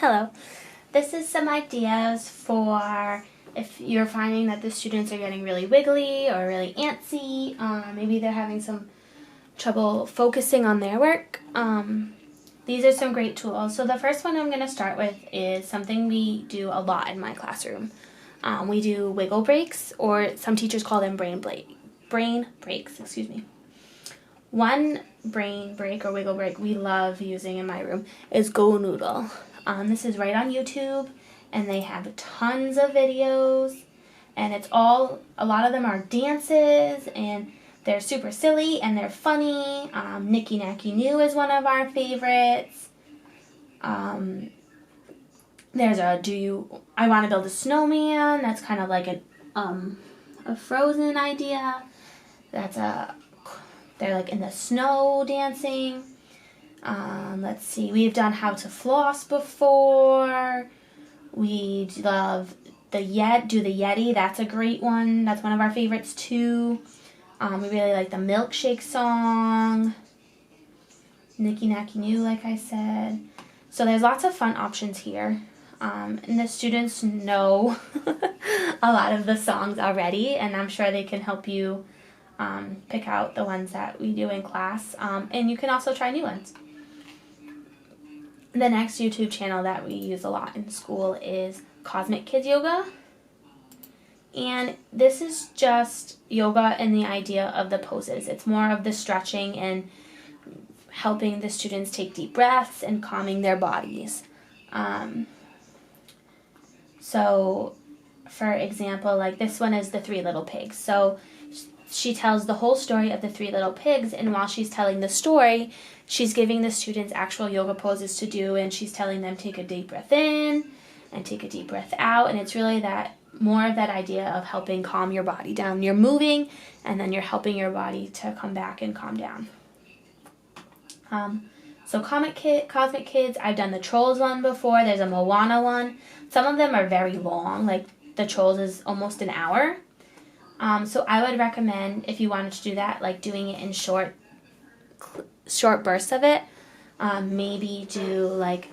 Hello. This is some ideas for if you're finding that the students are getting really wiggly or really antsy, maybe they're having some trouble focusing on their work. These are some great tools. So the first one I'm going to start with is something we do a lot in my classroom. We do wiggle breaks, or some teachers call them brain breaks. One brain break or wiggle break we love using in my room is Go Noodle. This is right on YouTube, and they have tons of videos, and a lot of them are dances, and they're super silly and they're funny. Nicky Nacky Noo is one of our favorites. There's I Want to Build a Snowman. That's kind of like a Frozen idea. They're like in the snow dancing. Let's see, we've done How to Floss before. We love the Yeti. That's a great one. That's one of our favorites too. We really like the Milkshake song. Nicky Nacky Noo, like I said. So there's lots of fun options here. And the students know a lot of the songs already, and I'm sure they can help you pick out the ones that we do in class. And you can also try new ones. The next YouTube channel that we use a lot in school is Cosmic Kids Yoga. And this is just yoga and the idea of the poses. It's more of the stretching and helping the students take deep breaths and calming their bodies. So, for example, like this one is the Three Little Pigs. So she tells the whole story of the Three Little Pigs, and while she's telling the story, she's giving the students actual yoga poses to do, and she's telling them take a deep breath in and take a deep breath out, and it's really more of that idea of helping calm your body down. You're moving, and then you're helping your body to come back and calm down. So Cosmic Kids, I've done the Trolls one before. There's a Moana one. Some of them are very long, like the Trolls is almost an hour. So I would recommend, if you wanted to do that, like doing it in short bursts of it. Maybe do like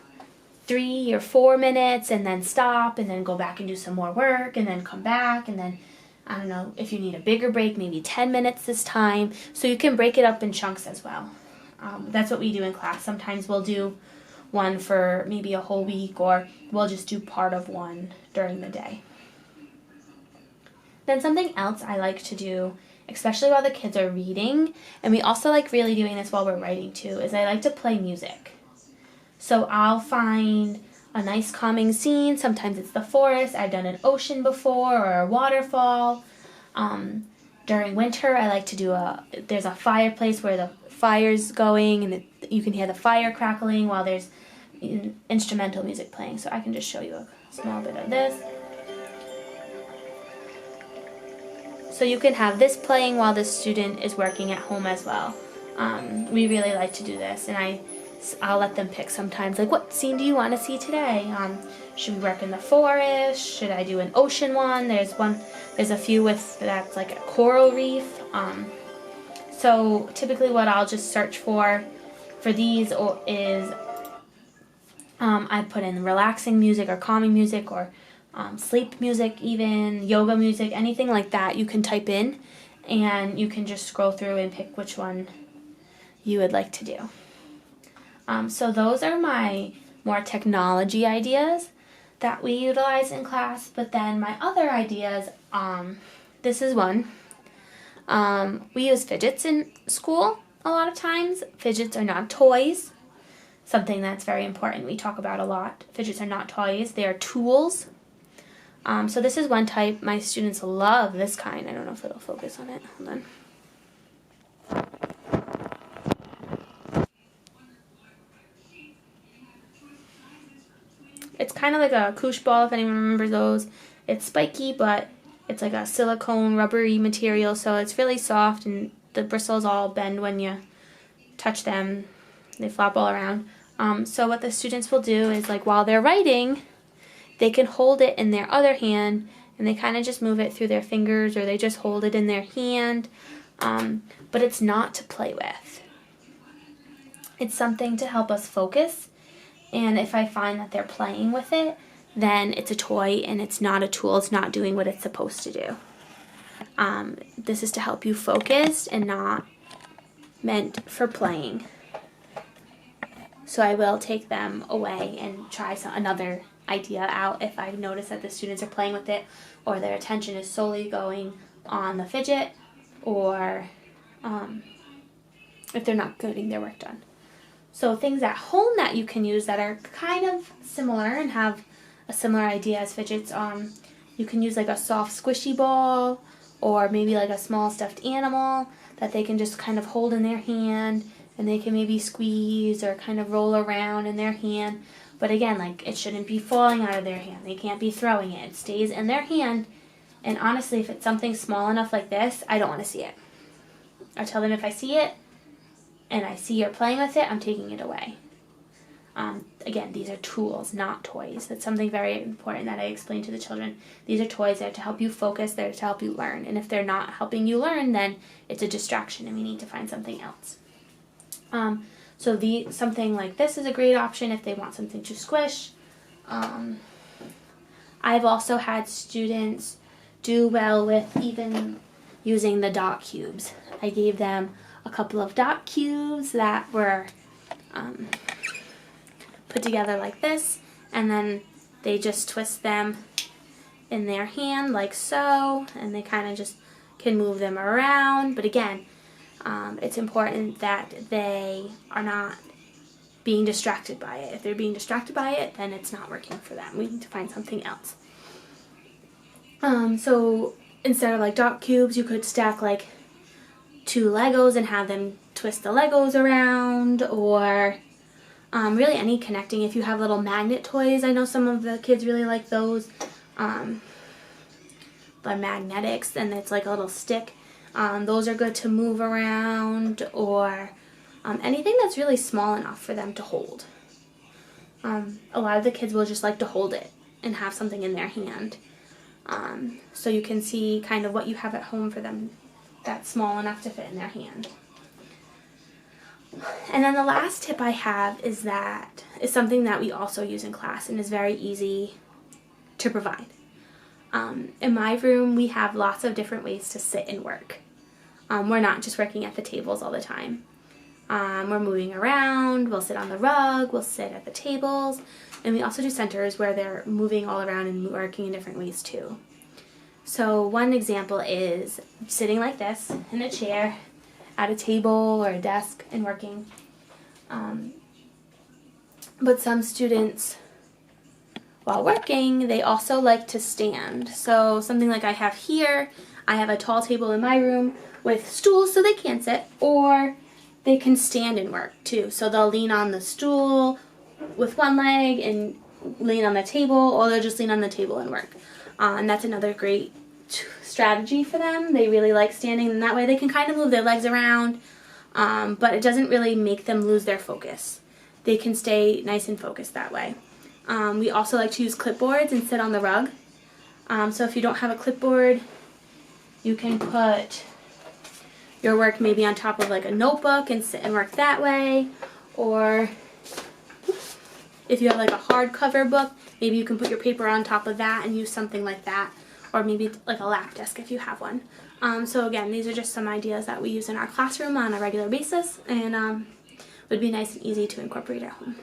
3 or 4 minutes and then stop and then go back and do some more work and then come back, and then, I don't know, if you need a bigger break, maybe 10 minutes this time. So you can break it up in chunks as well. That's what we do in class. Sometimes we'll do one for maybe a whole week, or we'll just do part of one during the day. Then something else I like to do, especially while the kids are reading, and we also like really doing this while we're writing too, is I like to play music. So I'll find a nice calming scene. Sometimes it's the forest. I've done an ocean before, or a waterfall. During winter, I like to there's a fireplace where the fire's going, and you can hear the fire crackling while there's instrumental music playing. So I can just show you a small bit of this. So you can have this playing while the student is working at home as well. We really like to do this, and I'll let them pick sometimes, like, what scene do you want to see today? Should we work in the forest? Should I do an ocean one? There's a few that's like a coral reef. So typically what I'll just search for these is I put in relaxing music or calming music, or sleep music, even yoga music, anything like that you can type in, and you can just scroll through and pick which one you would like to do. So those are my more technology ideas that we utilize in class. But then my other ideas, this is one. We use fidgets in school a lot of times. Fidgets are not toys. Something that's very important we talk about a lot. Fidgets are not toys. They are tools. So this is one type. My students love this kind. I don't know if it'll focus on it. Hold on. It's kind of like a koosh ball, if anyone remembers those. It's spiky, but it's like a silicone rubbery material, so it's really soft, and the bristles all bend when you touch them. They flop all around. So what the students will do is, like, while they're writing, they can hold it in their other hand, and they kind of just move it through their fingers, or they just hold it in their hand. But it's not to play with. It's something to help us focus And if I find that they're playing with it, then it's a toy and it's not a tool. It's not doing what it's supposed to do. This is to help you focus and not meant for playing. So I will take them away and try another idea out if I notice that the students are playing with it or their attention is solely going on the fidget, or if they're not getting their work done. So things at home that you can use that are kind of similar and have a similar idea as fidgets, you can use like a soft squishy ball or maybe like a small stuffed animal that they can just kind of hold in their hand, and they can maybe squeeze or kind of roll around in their hand. But again, like, it shouldn't be falling out of their hand. They can't be throwing it. It stays in their hand. And honestly, if it's something small enough like this, I don't want to see it. I tell them if I see it and I see you're playing with it, I'm taking it away. Again, these are tools, not toys. That's something very important that I explain to the children. These are toys. They're to help you focus. They're to help you learn. And if they're not helping you learn, then it's a distraction and we need to find something else. So something like this is a great option if they want something to squish. I've also had students do well with even using the dot cubes. I gave them a couple of dot cubes that were put together like this, and then they just twist them in their hand like so, and they kind of just can move them around. But again, it's important that they are not being distracted by it. If they're being distracted by it, then it's not working for them. We need to find something else. So instead of like dot cubes, you could stack like 2 Legos and have them twist the Legos around, or really any connecting. If you have little magnet toys, I know some of the kids really like those. The magnetics, and it's like a little stick. Those are good to move around, or anything that's really small enough for them to hold. A lot of the kids will just like to hold it and have something in their hand. So you can see kind of what you have at home for them that's small enough to fit in their hand. And then the last tip I have is something that we also use in class and is very easy to provide. In my room, we have lots of different ways to sit and work. We're not just working at the tables all the time. We're moving around, we'll sit on the rug, we'll sit at the tables, and we also do centers where they're moving all around and working in different ways too. So one example is sitting like this in a chair at a table or a desk and working. But some students, while working, they also like to stand. So something like I have here, I have a tall table in my room with stools so they can sit, or they can stand and work too. So they'll lean on the stool with one leg and lean on the table, or they'll just lean on the table and work. And that's another great strategy for them. They really like standing, and that way they can kind of move their legs around, but it doesn't really make them lose their focus. They can stay nice and focused that way. We also like to use clipboards and sit on the rug. So if you don't have a clipboard, you can put your work maybe on top of like a notebook and sit and work that way. Or if you have like a hardcover book, maybe you can put your paper on top of that and use something like that. Or maybe like a lap desk if you have one. So again, these are just some ideas that we use in our classroom on a regular basis, and would be nice and easy to incorporate at home.